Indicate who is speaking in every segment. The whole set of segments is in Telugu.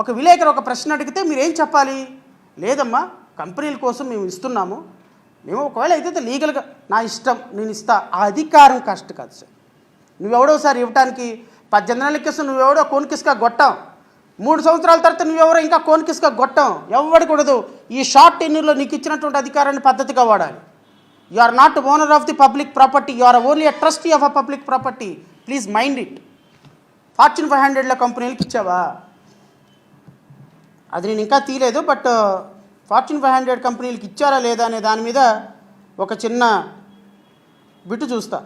Speaker 1: ఒక విలేకరు ఒక ప్రశ్న అడిగితే మీరేం చెప్పాలి? లేదమ్మా, కంపెనీల కోసం మేము ఇస్తున్నాము, మేము ఒకవేళ అయితే లీగల్గా నా ఇష్టం నేను ఇస్తా. ఆ అధికారం కరెక్ట్ కాదు సార్. నువ్వెవడోసారి ఇవ్వడానికి 18 నెలల కేసు నువ్వెవడో కోన్కిస్గా గొట్టాం, 3 సంవత్సరాల తర్వాత నువ్వెవరో ఇంకా కోన్కిస్గా గొట్టాం. ఎవడకూడదు. ఈ షార్ట్ టెన్యూర్లో నీకు ఇచ్చినటువంటి అధికారాన్ని పద్ధతిగా వాడాలి. You are not owner of the public property, you are only a trustee of a public property. Please mind it. Fortune 500 కంపెనీలకు ఇచ్చావా? అది నేను ఇంకా తీయలేదు, బట్ ఫార్చ్యూన్ 500 కంపెనీలకు ఇచ్చారా లేదా అనే దాని మీద ఒక చిన్న బిట్టు చూస్తా.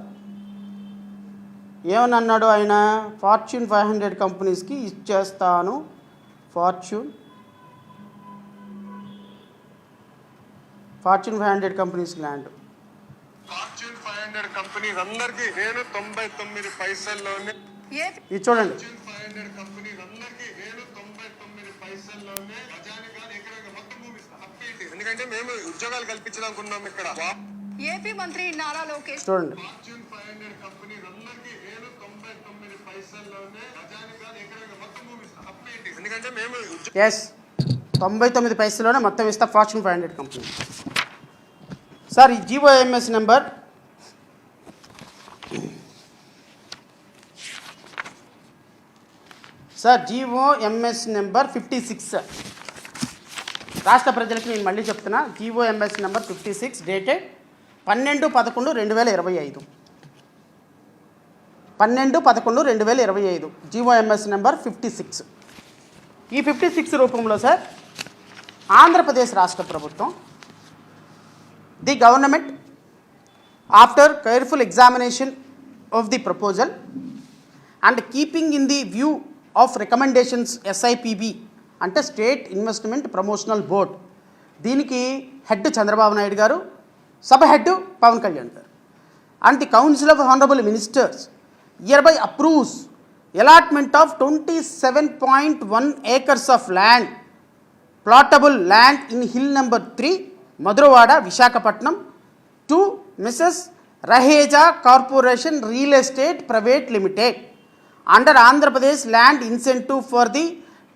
Speaker 1: ఏమని అన్నాడు ఆయన? ఫార్చ్యూన్ 500 కంపెనీస్కి ఇచ్చేస్తాను. ఫార్చ్యూన్ 500 కంపెనీస్కి ల్యాండ్.
Speaker 2: ఫార్చ్యూన్ 500 కంపెనీస్ అందరికీ నేను 99 పైసల్లోనే.
Speaker 1: ఇది చూడండి.
Speaker 2: 500 కంపెనీస్ అందరికీ నేను 99 పైసల్లోనే గజానికి ఎకరానికి మొత్తం భూమి ఇస్తా. ఎందుకంటే మేము ఉద్యోగాలు కల్పించాలనుకున్నాం ఇక్కడ.
Speaker 3: ఏపీ మంత్రి నారా లోకేష్
Speaker 1: చూడండి.
Speaker 2: ఫార్చ్యూన్ 500 కంపెనీస్ అందరికీ నేను 99 పైసల్లోనే గజానికి ఎకరానికి మొత్తం భూమి ఇస్తా. ఎందుకంటే మేము
Speaker 1: ఎస్, 99 పైసల్లోనే మొత్తం ఇస్తా ఫార్చ్యూన్ 500 కంపెనీ. సార్ ఈ GOMS number sir GOMs number 56. రాష్ట్ర ప్రజలకు నేను మళ్ళీ చెప్తున్నా. GOMs number 56 dated 12/11/2025. 12/11/2025 GOMs number 56. ఈ 56 రూపంలో సార్ ఆంధ్రప్రదేశ్ రాష్ట్ర ప్రభుత్వం, the government after careful examination of the proposal and keeping in the view of recommendations SIPB అంటే స్టేట్ ఇన్వెస్ట్మెంట్ ప్రమోషనల్ బోర్డ్, దీనికి హెడ్ చంద్రబాబు నాయుడు గారు, సబ్ హెడ్ పవన్ కళ్యాణ్ గారు, and the council of honourable ministers hereby approves allotment of 27.1 acres of land, plotable land in hill number 3, Madurwada, Visakhapatnam, to Mrs. Raheja Corporation Real Estate Private Limited under Andhra Pradesh Land Incentive for the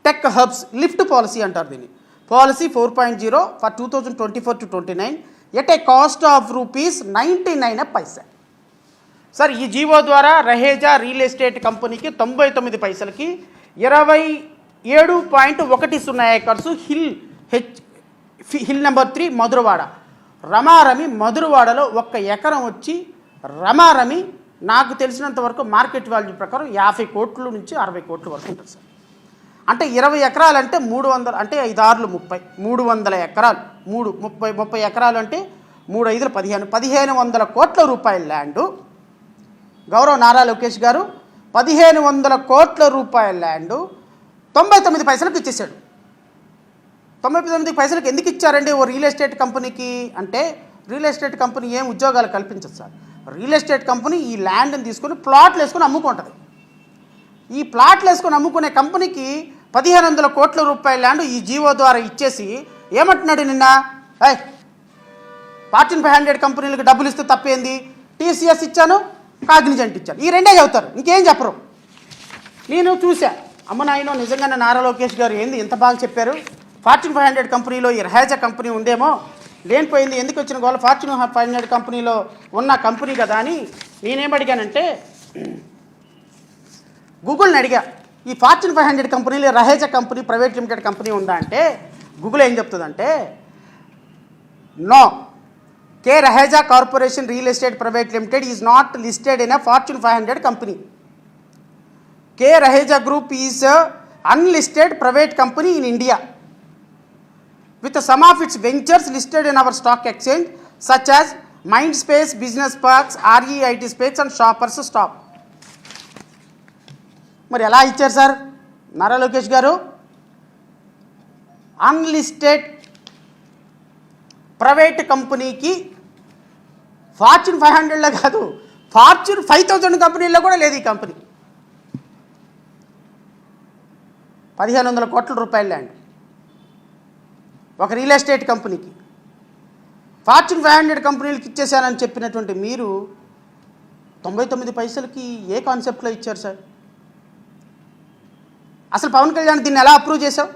Speaker 1: Tech Hubs Lift Policy అంటారు దీన్ని. Policy 4.0 for 2024 to 29 at a cost of rupees 99 paisa. Sir ఈ జీవో ద్వారా రహేజా రియల్ ఎస్టేట్ కంపెనీకి 99 పైసలకి 27.10 ఏకర్స్ హిల్ నెంబర్ 3 మధురవాడ, రమారమి మధురవాడలో 1 ఎకరం వచ్చి రమారమి నాకు తెలిసినంత వరకు మార్కెట్ వాల్యూ ప్రకారం 50 కోట్ల నుంచి 60 కోట్ల వరకు ఉంటుంది సార్. అంటే 20 ఎకరాలు అంటే 300, అంటే 5 6 30, 300 ఎకరాలు, 30 ఎకరాలు అంటే 3 5 1500 కోట్ల రూపాయల ల్యాండు. గౌరవ నారా లోకేష్ గారు 1500 కోట్ల రూపాయల ల్యాండు 99 పైసలకు ఇచ్చేసాడు. 99 పైసలకు ఎందుకు ఇచ్చారండి ఓ రియల్ ఎస్టేట్ కంపెనీకి అంటే, రియల్ ఎస్టేట్ కంపెనీ ఏం ఉద్యోగాలు కల్పించదు సార్. రియల్ ఎస్టేట్ కంపెనీ ఈ ల్యాండ్ని తీసుకొని ప్లాట్లు వేసుకొని అమ్ముకుంటుంది. ఈ ప్లాట్లు వేసుకొని అమ్ముకునే కంపెనీకి 1500 కోట్ల రూపాయల ల్యాండ్ ఈ జీవో ద్వారా ఇచ్చేసి ఏమంటున్నాడు నిన్న, ఫార్చ్యూన్ 500 కంపెనీలకు డబ్బులు ఇస్తే తప్పేంది, TCS ఇచ్చాను, కాగ్నిజెంట్ ఇచ్చాను, ఈ రెండే చెబుతారు, ఇంకేం చెప్పరు. నేను చూసా, అమ్మ నాయనో నిజంగానే నారా లోకేష్ గారు ఏంది ఇంత బాగా చెప్పారు, ఫార్చ్యూన్ 500 కంపెనీలో ఈ రహేజా కంపెనీ ఉందేమో, లేనిపోయింది, ఎందుకు వచ్చిన గోల, ఫార్చ్యూన్ 500 కంపెనీలో ఉన్న కంపెనీ కదా అని నేనేం అడిగానంటే, గూగుల్ని అడిగా, ఈ ఫార్చ్యూన్ 500 కంపెనీలో Raheja company private limited company ఉందా అంటే, గూగుల్ ఏం చెప్తుందంటే, no, K. Raheja Corporation Real Estate Private Limited is not listed in a Fortune 500 company. K. Raheja Group is a unlisted private company in India with some of its ventures listed in our stock exchange such as Mindspace Business Parks, REIT Space and Shoppers Stop. మరి ఎలా ఇచ్చారు సార్ నారా లోకేష్ గారు? అన్లిస్టెడ్ ప్రైవేట్ కంపెనీకి ఫార్చ్యూన్ 500లో కాదు, ఫార్చ్యూన్ 5000 కంపెనీల్లో కూడా లేదు ఈ కంపెనీ. 1500 కోట్ల రూపాయల ల్యాండ్ ఒక రియల్ ఎస్టేట్ కంపెనీకి, ఫార్చ్యూన్ 500 కంపెనీలకు ఇచ్చేసానని చెప్పినటువంటి మీరు 99 పైసలకి ఏ కాన్సెప్ట్లో ఇచ్చారు సార్? అసలు పవన్ కళ్యాణ్ దీన్ని ఎలా అప్రూవ్ చేశావు?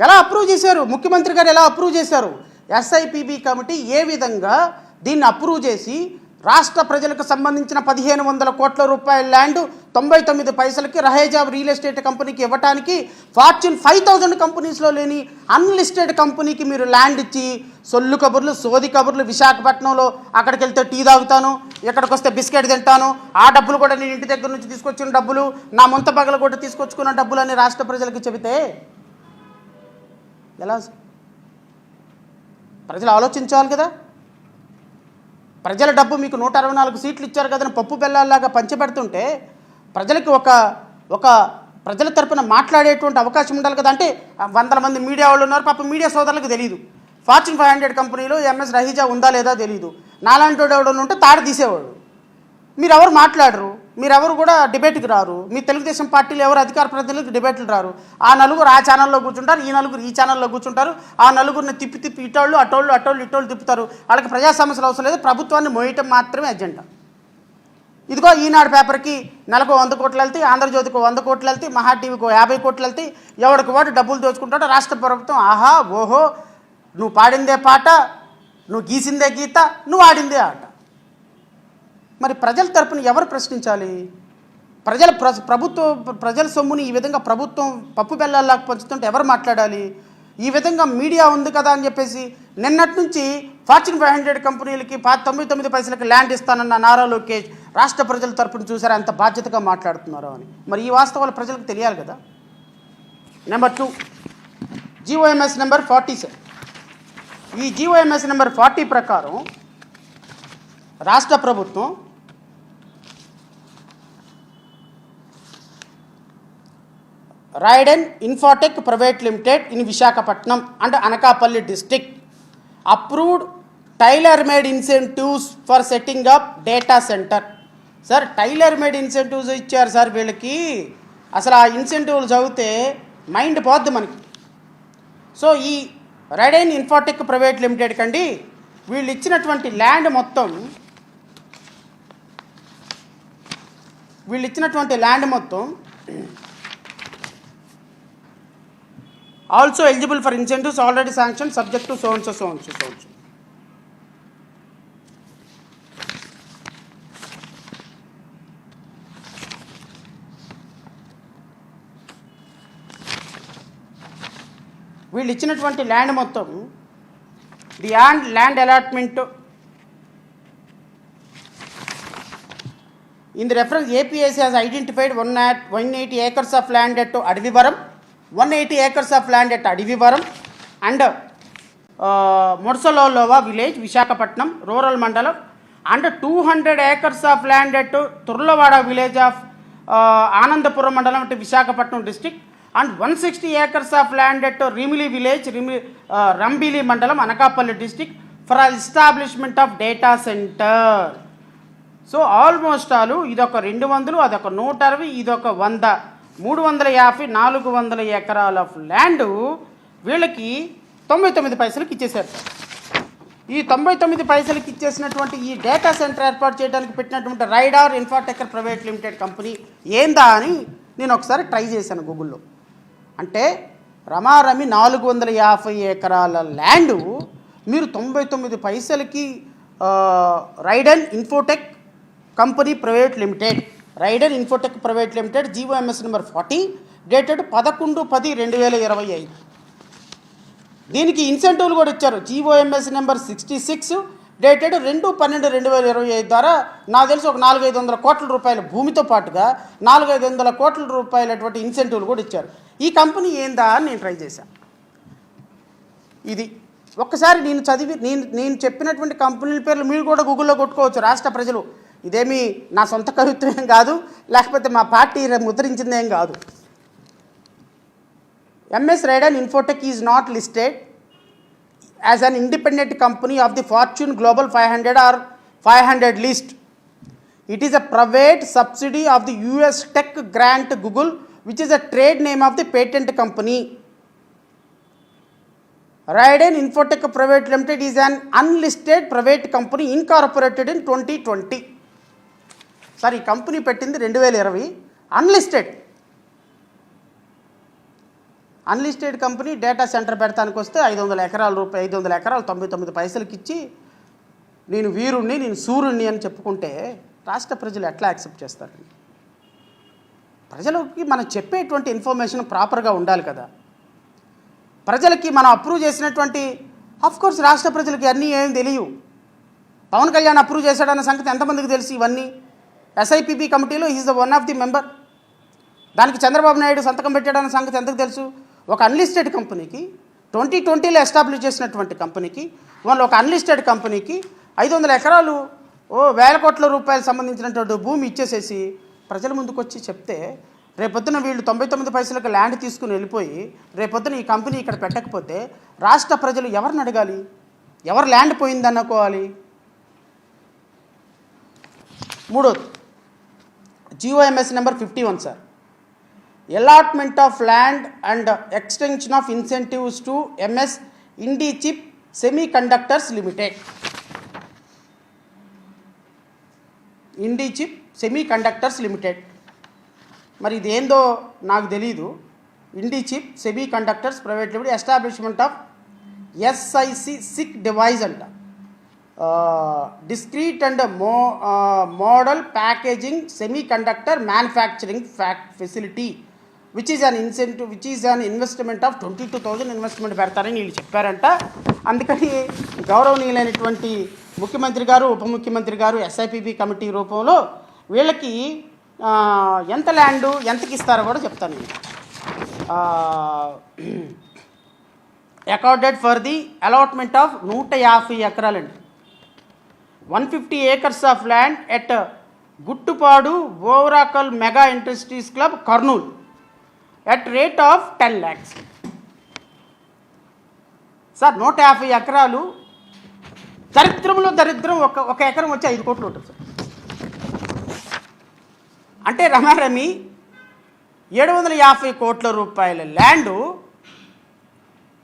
Speaker 1: ఎలా అప్రూవ్ చేశారు? ముఖ్యమంత్రి గారు ఎలా అప్రూవ్ చేశారు? ఎస్ఐపిబి కమిటీ ఏ విధంగా దీన్ని అప్రూవ్ చేసి రాష్ట్ర ప్రజలకు సంబంధించిన 1500 కోట్ల రూపాయల ల్యాండ్ 99 పైసలకి రహేజాబ్ రియల్ ఎస్టేట్ కంపెనీకి ఇవ్వటానికి ఫార్చ్యూన్ 5000 కంపెనీస్లో లేని అన్లిస్టెడ్ కంపెనీకి మీరు ల్యాండ్ ఇచ్చి సొల్లు కబుర్లు, సోది కబుర్లు, విశాఖపట్నంలో అక్కడికి వెళ్తే టీ తాగుతాను, ఇక్కడికి వస్తే బిస్కెట్ తింటాను, ఆ డబ్బులు కూడా నేను ఇంటి దగ్గర నుంచి తీసుకొచ్చిన డబ్బులు, నా ముంత పగల కూడా తీసుకొచ్చుకున్న డబ్బులు అని రాష్ట్ర ప్రజలకు చెబితే ఎలా? ప్రజలు ఆలోచించాలి కదా. ప్రజల డబ్బు మీకు 164 సీట్లు ఇచ్చారు కదని పప్పు బెల్లాల్లాగా పంచిపెడుతుంటే ప్రజలకి ఒక ప్రజల తరపున మాట్లాడేటువంటి అవకాశం ఉండాలి కదా. అంటే 100 మంది మీడియా వాళ్ళు ఉన్నారు, పాపం మీడియా సోదరులకు తెలియదు. ఫార్చ్యూన్ 500 కంపెనీలో ఎంఎస్ రహీజా ఉందా లేదా తెలియదు. నాలాంటి వాడు ఎవడన్నా ఉంటే తాడు తీసేవాడు. మీరెవరు మాట్లాడరు, మీరెవరు కూడా డిబేట్కి రారు. మీ తెలుగుదేశం పార్టీలో ఎవరు అధికార ప్రతినిధులకు డిబేట్లు రారు. ఆ నలుగురు ఆ ఛానల్లో కూర్చుంటారు, ఈ నలుగురు ఈ ఛానల్లో కూర్చుంటారు. ఆ నలుగురిని తిప్పి ఇటోళ్ళు అటోళ్ళు తిప్పుతారు. వాళ్ళకి ప్రజా సమస్యలు అవసరం లేదు, ప్రభుత్వాన్ని మోయటం మాత్రమే అజెండా. ఇదిగో ఈనాడు పేపర్కి నెలకు 100 కోట్లు వెళ్తాయి, ఆంధ్రజ్యోతికి 100 కోట్లు వెళ్తాయి, మహా టీవీకి 50 కోట్లు వెళ్తాయి. ఎవరికి వాడు డబ్బులు దోచుకుంటాడో రాష్ట్ర ప్రభుత్వం ఆహా ఓహో, నువ్వు పాడిందే పాట, నువ్వు గీసిందే గీత, నువ్వు ఆడిందే ఆట. మరి ప్రజల తరపున ఎవరు ప్రశ్నించాలి? ప్రజల సొమ్ముని ఈ విధంగా ప్రభుత్వం పప్పు బెల్లాల్లాగా పంచుతుంటే ఎవరు మాట్లాడాలి? ఈ విధంగా మీడియా ఉంది కదా అని చెప్పేసి నిన్నటి నుంచి ఫార్చ్యూన్ 500 కంపెనీలకి 99 పైసలకి ల్యాండ్ ఇస్తానన్న నారా లోకేష్ రాష్ట్ర ప్రజల తరపున చూసారా ఎంత బాధ్యతగా మాట్లాడుతున్నారో అని. మరి ఈ వాస్తవాలు ప్రజలకు తెలియాలి కదా. Number 2, GOMS number 40 sir. ఈ జీఓఎంఎస్ నెంబర్ 40 ప్రకారం రాష్ట్ర ప్రభుత్వం Raiden Infotech private limited in Visakhapatnam and Anakapalli district approved tailor made incentives for setting up data centre. Sir tailor made incentives ఇచ్చారు సార్ వీళ్ళకి. అసలు ఆ ఇన్సెంటివ్లు చదివితే మైండ్ పోద్ది మనకి. సో ఈ రైడెన్ ఇన్ఫోటెక్ ప్రైవేట్ లిమిటెడ్ కండి వీళ్ళు ఇచ్చినటువంటి ల్యాండ్ మొత్తం also eligible for incentives already sanction subject to so వీళ్ళు ఇచ్చినటువంటి ల్యాండ్ మొత్తం the land allotment in the reference APIC has identified 180 acres of land at Adivivaram, 180 acres of land at Adivivaram and Mursalolova village, Visakhapatnam, rural mandalam, and 200 acres of land at Turlavada village of Anandapuram mandalam at Visakhapatnam district, and 160 acres of land at Rimili village, Rambili mandalam, Anakapalli district for establishment of data center. So almost all ఇదొక 200, అదొక 160, ఇదొక 100, 350, 400 ఎకరాల ల్యాండ్ వీళ్ళకి 99 పైసలకి ఇచ్చేశారు. ఈ 99 పైసలకి ఇచ్చేసినటువంటి ఈ డేటా సెంటర్ ఏర్పాటు చేయడానికి పెట్టినటువంటి Raider Infotech private limited company ఏందా అని నేను ఒకసారి ట్రై చేశాను గూగుల్లో. అంటే రమారమి 450 ఎకరాల ల్యాండ్ మీరు 99 పైసలకి Raider Infotech company private limited, Raider Infotech private limited, GOMS number 40 dated 11/10/2025. దీనికి ఇన్సెంటివ్లు కూడా ఇచ్చారు. జీఓఎంఎస్ నెంబర్ 66 డేటెడ్ 2/12/2025 ద్వారా నాకు తెలిసి ఒక 400-500 కోట్ల రూపాయల భూమితో పాటుగా 400-500 కోట్ల రూపాయలటువంటి ఇన్సెంటివ్లు కూడా ఇచ్చారు. ఈ కంపెనీ ఏందా అని నేను ట్రై చేశాను. ఇది ఒక్కసారి నేను చెప్పినటువంటి కంపెనీల పేర్లు మీరు కూడా గూగుల్లో కొట్టుకోవచ్చు రాష్ట్ర ప్రజలు. ఇదేమీ నా సొంత కవిత్వం కాదు, లేకపోతే మా పార్టీ ముద్రించిందేం కాదు. MS Raider Infotech is not listed as an independent company of the Fortune Global 500 or 500 list. It is a private subsidy of the US tech grant Google which is a trade name of the patent company. Raiden Infotech private limited is an unlisted private company incorporated in 2020. Sir ఈ కంపెనీ పెట్టింది 2020, అన్లిస్టెడ్ కంపెనీ డేటా సెంటర్ పెడతానికి వస్తే 500 ఎకరాలు 99 పైసలకి ఇచ్చి నేను వీరుణ్ణి, నేను సూర్యుణ్ణి అని చెప్పుకుంటే రాష్ట్ర ప్రజలు ఎట్లా యాక్సెప్ట్ చేస్తారండి? ప్రజలకి మనం చెప్పేటువంటి ఇన్ఫర్మేషన్ ప్రాపర్గా ఉండాలి కదా. ప్రజలకి మనం అప్రూవ్ చేసినటువంటి కోర్స్ రాష్ట్ర ప్రజలకి అన్నీ ఏం తెలియవు. పవన్ కళ్యాణ్ అప్రూవ్ చేశాడన్న సంగతి ఎంతమందికి తెలుసు? ఇవన్నీ ఎస్ఐపిబి కమిటీలో is the one of the member. దానికి చంద్రబాబు నాయుడు సంతకం పెట్టాడన్న సంగతి ఎంతకు తెలుసు? ఒక అన్లిస్టెడ్ కంపెనీకి 2020లో ఎస్టాబ్లిష్ చేసినటువంటి కంపెనీకి, వాళ్ళు ఒక అన్లిస్టెడ్ కంపెనీకి 500 ఎకరాలు 1000 కోట్ల రూపాయలు సంబంధించినటువంటి భూమి ఇచ్చేసేసి ప్రజల ముందుకు వచ్చి చెప్తే రేపొద్దున వీళ్ళు 99 పైసలకు ల్యాండ్ తీసుకుని వెళ్ళిపోయి రేపొద్దున ఈ కంపెనీ ఇక్కడ పెట్టకపోతే రాష్ట్ర ప్రజలు ఎవరిని అడగాలి? ఎవరు ల్యాండ్ పోయిందనుకోవాలి? మూడోది GOMS number 51 sir. Allotment of land and extension of incentives to MS Indichip semiconductors limited. Indichip semiconductors limited, మరి ఇదేందో నాకు తెలీదు. Indichip semiconductors private limited, establishment of SIC device అంట, discrete and model packaging semiconductor manufacturing facility which is an investment of 22,000 investment పెడతారని వీళ్ళు చెప్పారంట. అందుకని గౌరవనీయులైనటువంటి ముఖ్యమంత్రి గారు, ఉప ముఖ్యమంత్రి గారు SIPB కమిటీ రూపంలో వీళ్ళకి ఎంత ల్యాండు ఎంతకి ఇస్తారో కూడా చెప్తాను. Accorded for the allotment of 150 ఎకరాలండి, 150 acres of land at Guttupadu Orvakal mega industries club Kurnool at rate of 10 lakhs. Sir 150 ఎకరాలు దరిద్రంలో దరిద్రం. ఒక ఎకరం వచ్చి 5 కోట్లు ఉంటుంది సార్. అంటే రమారమి 750 కోట్ల రూపాయల ల్యాండు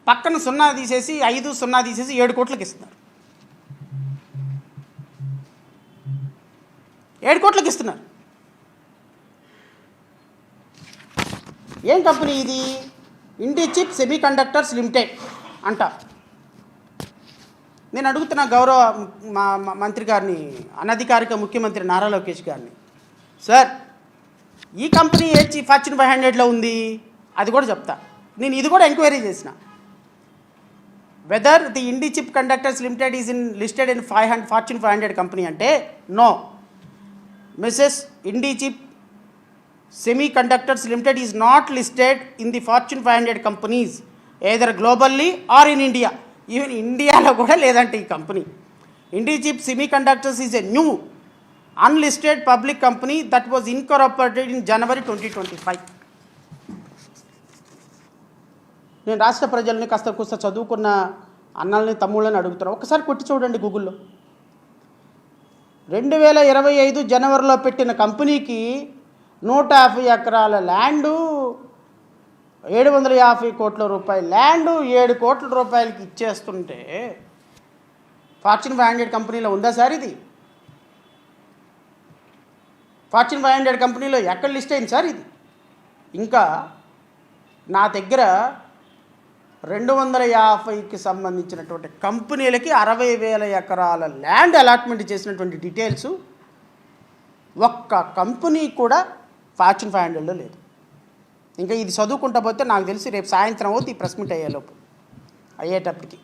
Speaker 1: పక్కన 0 తీసేసి 0 తీసేసి 7 కోట్లకి ఇస్తున్నారు. 7 కోట్లకి ఇస్తున్నారు. ఏం కంపెనీ ఇది? ఇండిచిప్ సెమీ కండక్టర్స్ లిమిటెడ్ అంట. నేను అడుగుతున్నా గౌరవ మంత్రి గారిని, అనధికారిక ముఖ్యమంత్రి నారా లోకేష్ గారిని, సార్ ఈ కంపెనీ ఫార్చ్యూన్ 500లో ఉంది, అది కూడా చెప్తా. నేను ఇది కూడా ఎంక్వైరీ చేసిన, whether the Indichip conductors limited is listed in Fortune 500 company అంటే no. Mrs Indichip semiconductors limited is not listed in the Fortune 500 companies either globally or in India. Even ఇండియాలో కూడా లేదంటే ఈ company. Indichip semiconductors is a new unlisted public company that was incorporated in January 2025. నేను రాష్ట్ర ప్రజల్ని కాస్త కూస్త చదువుకున్న అన్నల్ని తమ్ముళ్ళని అడుగుతున్నాను, ఒకసారి కొట్టి చూడండి గూగుల్లో. 2025 జనవరిలో పెట్టిన కంపెనీకి 150 ఎకరాల ల్యాండు, 750 కోట్ల రూపాయల ల్యాండు 7 కోట్ల రూపాయలకి ఇచ్చేస్తుంటే ఫార్చ్యూన్ 500 కంపెనీలో ఉందా సార్ ఇది? ఫార్చ్యూన్ 500 కంపెనీలో ఎక్కడ లిస్ట్ అయింది సార్ ఇది? ఇంకా నా దగ్గర 250కి సంబంధించినటువంటి కంపెనీలకి 60,000 ఎకరాల ల్యాండ్ అలాట్మెంట్ చేసినటువంటి డీటెయిల్స్ ఒక్క కంపెనీ కూడా ఫార్చ్యూన్ 500లో లేదు. ఇంకా ఇది చదువుకుంటా పోతే నాకు తెలిసి రేపు సాయంత్రం అవుతుంది ఈ ప్రెస్ మీట్ అయ్యేటప్పటికి.